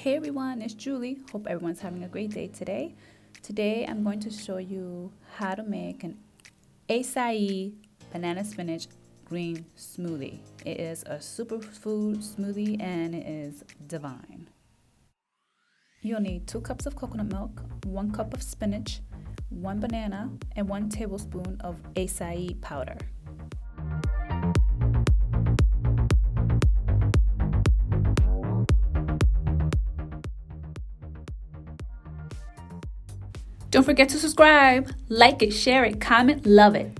Hey everyone, it's Julie. Hope everyone's having a great day today. Today I'm going to show you how to make an acai banana spinach green smoothie. It is a superfood smoothie and it is divine. You'll need 2 cups of coconut milk, 1 cup of spinach, 1 banana, and 1 tablespoon of acai powder. Don't forget to subscribe, like it, share it, comment, love it.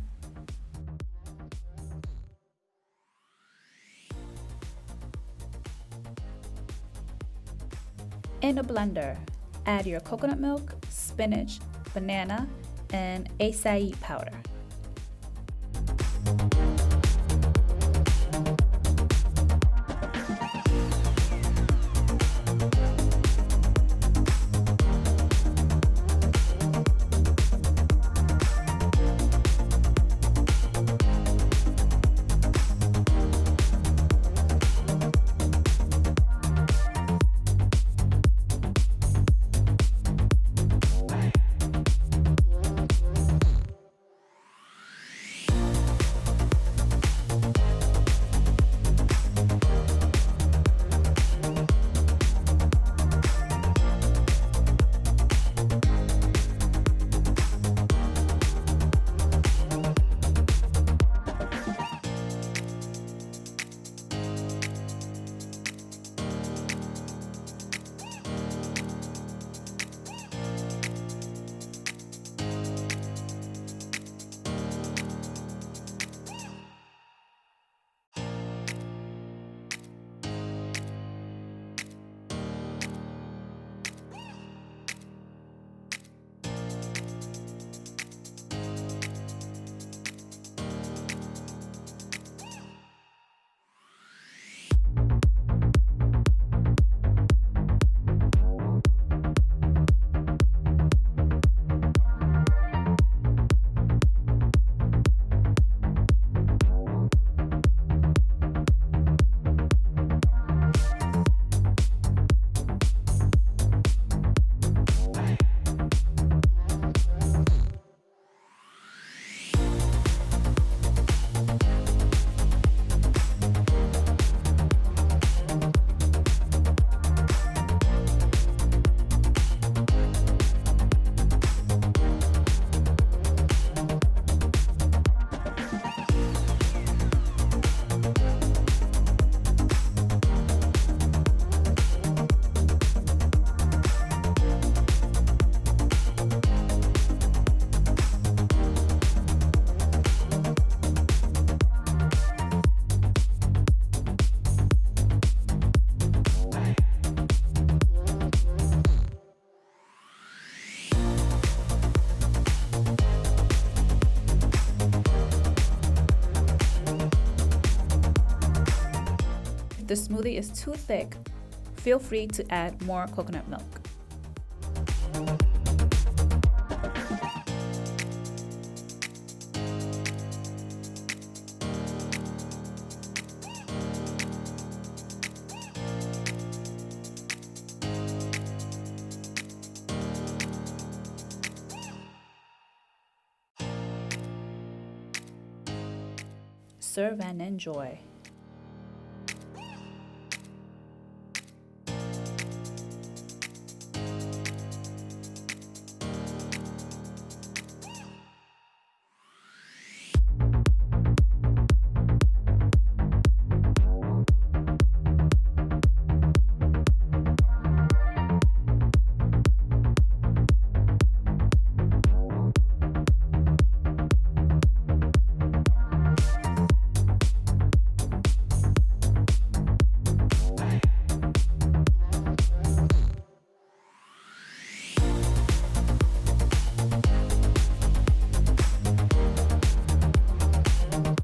In a blender, add your coconut milk, spinach, banana, and acai powder. If the smoothie is too thick, feel free to add more coconut milk. Serve and enjoy.